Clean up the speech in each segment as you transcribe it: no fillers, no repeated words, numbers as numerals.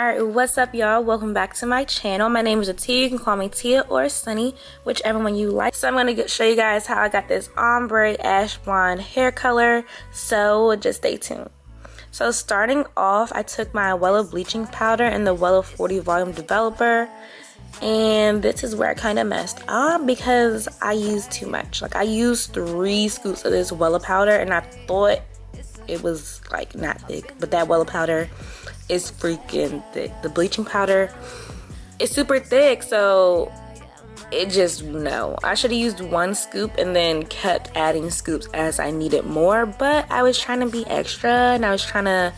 Alright, what's up y'all? Welcome back to my channel. My name is Atia. You can call me Tia or Sunny, whichever one you like. So I'm going to show you guys how I got this ombre ash blonde hair color, so just stay tuned. So starting off, I took my Wella bleaching powder and the Wella 40 volume developer, and this is where I kind of messed up because I used too much. Like, I used 3 scoops of this Wella powder and I thought it was like not thick, but that Wella powder is freaking thick. The bleaching powder is super thick, so it just, no. I should have used 1 scoop and then kept adding scoops as I needed more, but I was trying to be extra and I was trying to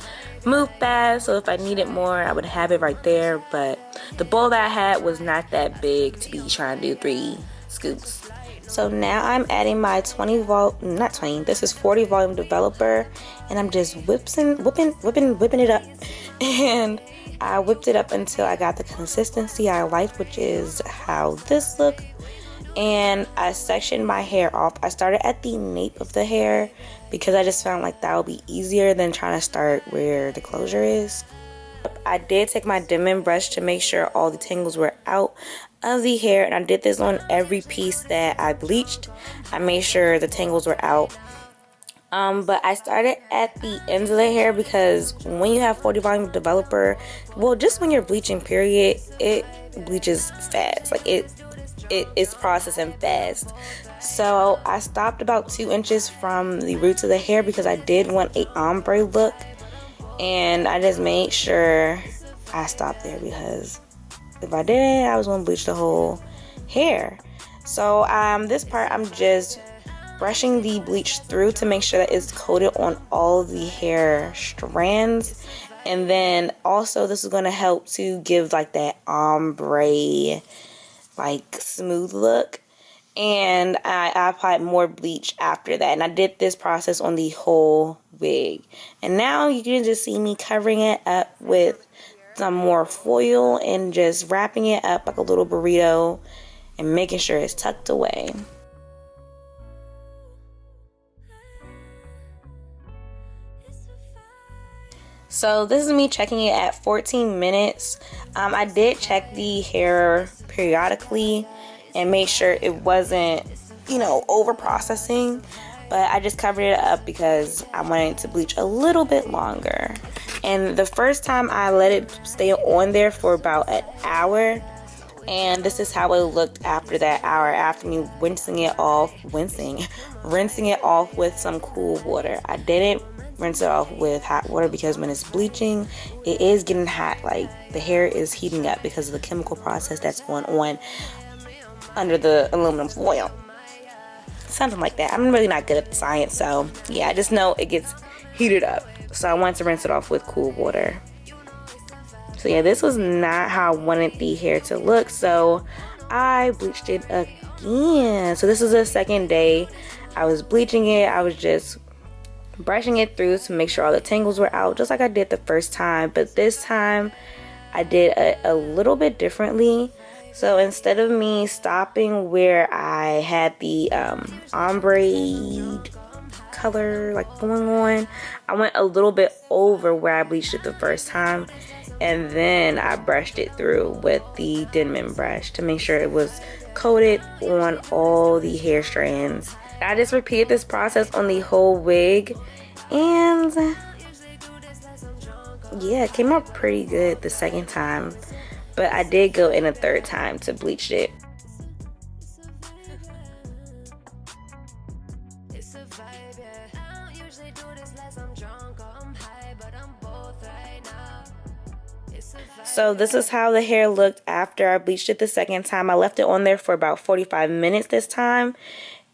move fast, so if I needed more I would have it right there, but the bowl that I had was not that big to be trying to do 3 scoops. So now I'm adding my 40 volume developer, and I'm just whipping it up, and I whipped it up until I got the consistency I liked, which is how this looked. And I sectioned my hair off. I started at the nape of the hair because I just found like that would be easier than trying to start where the closure is. I did take my Denman brush to make sure all the tangles were out of the hair, and I did this on every piece that I bleached. I made sure the tangles were out. But I started at the ends of the hair because when you have 40 volume developer, well, just when you're bleaching period, it bleaches fast. Like it's processing fast. So I stopped about 2 inches from the roots of the hair because I did want a ombre look, and I just made sure I stopped there because if I didn't, I was going to bleach the whole hair. So this part I'm just brushing the bleach through to make sure that it's coated on all the hair strands, and then also this is going to help to give like that ombre like smooth look. And I applied more bleach after that, and I did this process on the whole wig, and now you can just see me covering it up with some more foil and just wrapping it up like a little burrito and making sure it's tucked away. So this is me checking it at 14 minutes. I did check the hair periodically and made sure it wasn't, over processing, but I just covered it up because I wanted to bleach a little bit longer. And the first time I let it stay on there for about an hour, and this is how it looked after that hour, after me rinsing it off with some cool water. I didn't rinse it off with hot water because when it's bleaching, it is getting hot. Like, the hair is heating up because of the chemical process that's going on under the aluminum foil. Something like that. I'm really not good at the science, so yeah, I just know it gets heated up. So I wanted to rinse it off with cool water. So yeah, this was not how I wanted the hair to look, so I bleached it again. So this is the second day I was bleaching it. I was just brushing it through to make sure all the tangles were out, just like I did the first time, but this time I did a little bit differently. So instead of me stopping where I had the ombre color like going on, I went a little bit over where I bleached it the first time, and then I brushed it through with the Denman brush to make sure it was coated on all the hair strands. I just repeated this process on the whole wig, and yeah, it came out pretty good the second time, but I did go in a third time to bleach it. So this is how the hair looked after I bleached it the second time. I left it on there for about 45 minutes this time,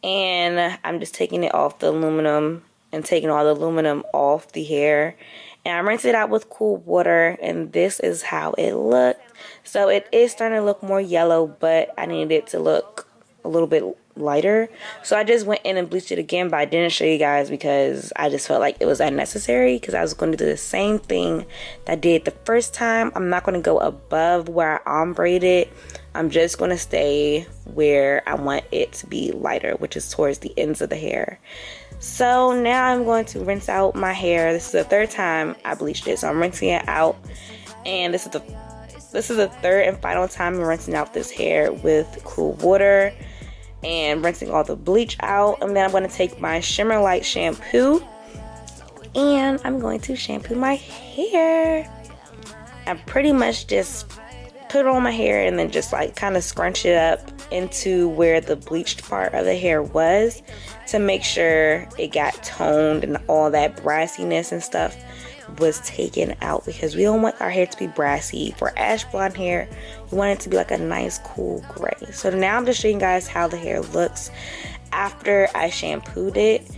and I'm just taking it off the aluminum and taking all the aluminum off the hair, and I rinsed it out with cool water, and this is how it looked. So it is starting to look more yellow, but I needed it to look a little bit lighter, so I just went in and bleached it again, but I didn't show you guys because I just felt like it was unnecessary because I was going to do the same thing that I did the first time. I'm not going to go above where I ombreed it. I'm just going to stay where I want it to be lighter, which is towards the ends of the hair. So now I'm going to rinse out my hair. This is the third time I bleached it, so I'm rinsing it out. And this is the third and final time I'm rinsing out this hair with cool water and rinsing all the bleach out. And then I'm going to take my Shimmer Light shampoo and I'm going to shampoo my hair. I pretty much just put it on my hair and then just like kind of scrunch it up into where the bleached part of the hair was to make sure it got toned and all that brassiness and stuff was taken out, because we don't want our hair to be brassy. For ash blonde hair, you want it to be like a nice cool gray. So now I'm just showing you guys how the hair looks after I shampooed it.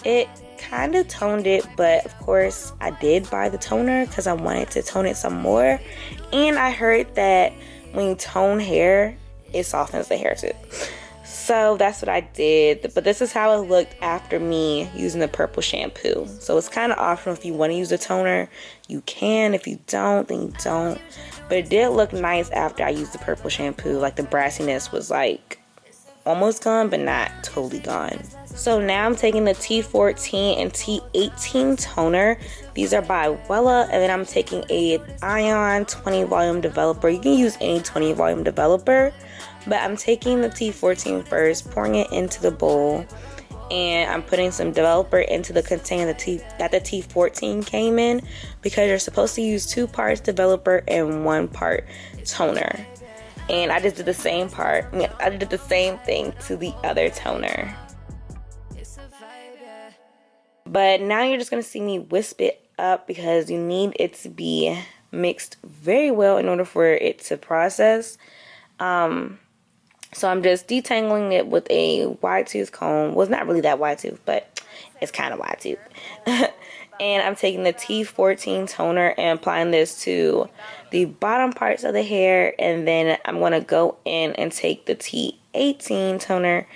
It kind of toned it, but of course I did buy the toner because I wanted to tone it some more. And I heard that when you tone hair, it softens the hair too. So that's what I did. But this is how it looked after me using the purple shampoo. So it's kind of optional. If you want to use a toner, you can. If you don't, then you don't. But it did look nice after I used the purple shampoo. Like the brassiness was like almost gone, but not totally gone. So now I'm taking the T14 and T18 toner. These are by Wella, and then I'm taking a Ion 20 volume developer. You can use any 20 volume developer, but I'm taking the T14 first, pouring it into the bowl, and I'm putting some developer into the container that the T14 came in, because you're supposed to use 2 parts developer and 1 part toner. And I just did the same I did the same thing to the other toner. But now you're just going to see me wisp it up, because you need it to be mixed very well in order for it to process. So I'm just detangling it with a wide tooth comb. Well, it's not really that wide tooth, but it's kind of wide tooth. And I'm taking the T14 toner and applying this to the bottom parts of the hair. And then I'm going to go in and take the T18 toner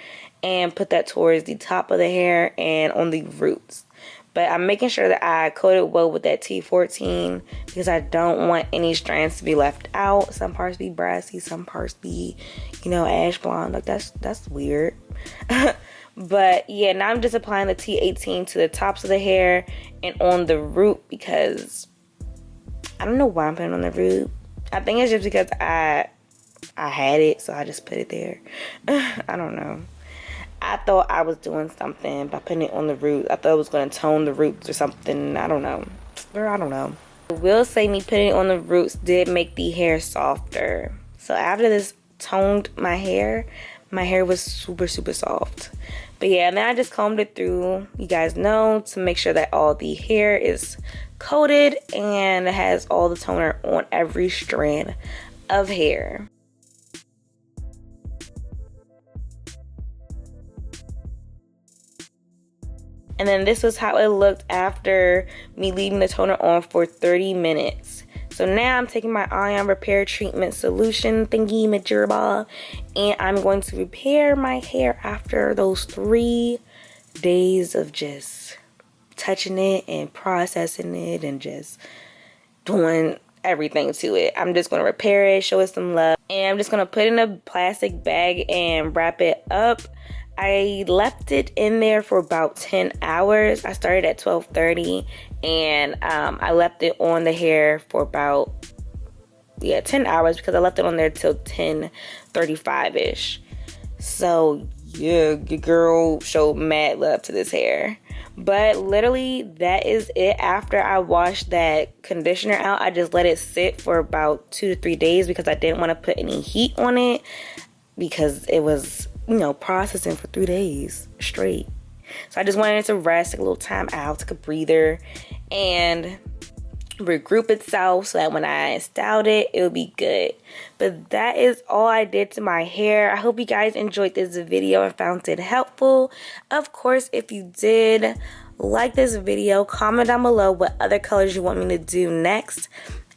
and put that towards the top of the hair and on the roots. But I'm making sure that I coat it well with that T14, because I don't want any strands to be left out. Some parts be brassy, some parts be, you know, ash blonde. Like that's weird. But yeah, now I'm just applying the T18 to the tops of the hair and on the root, because I don't know why I'm putting it on the root. I think it's just because I had it, so I just put it there. I don't know. I thought I was doing something by putting it on the root. I thought it was going to tone the roots or something. I don't know. Or I don't know. I will say me putting it on the roots did make the hair softer. So after this toned my hair was super, super soft. But yeah, and then I just combed it through, you guys know, to make sure that all the hair is coated and it has all the toner on every strand of hair. And then this was how it looked after me leaving the toner on for 30 minutes. So now I'm taking my Ion Repair Treatment Solution thingy majigger, and I'm going to repair my hair after those 3 days of just touching it and processing it and just doing everything to it. I'm just going to repair it, show it some love, and I'm just going to put it in a plastic bag and wrap it up. I left it in there for about 10 hours. I started at 12:30, and I left it on the hair for about 10 hours, because I left it on there till 10:35ish. So yeah, your girl showed mad love to this hair. But literally that is it. After I washed that conditioner out, I just let it sit for about 2 to 3 days, because I didn't want to put any heat on it, because it was, you know, processing for 3 days straight. So I just wanted it to rest, take a little time out, take a breather, and regroup itself so that when I styled it, it'll be good. But that is all I did to my hair. I hope you guys enjoyed this video and found it helpful. Of course, if you did, like this video, comment down below what other colors you want me to do next,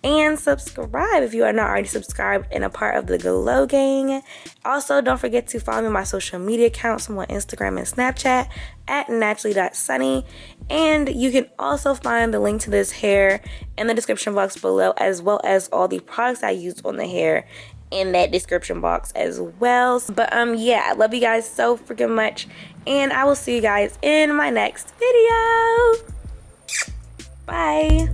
and subscribe if you are not already subscribed and a part of the Glow Gang. Also, don't forget to follow me on my social media accounts. I'm on Instagram and Snapchat at naturally.sunny. And you can also find the link to this hair in the description box below, as well as all the products I used on the hair in that description box as well. But yeah, I love you guys so freaking much, and I will see you guys in my next video. Bye.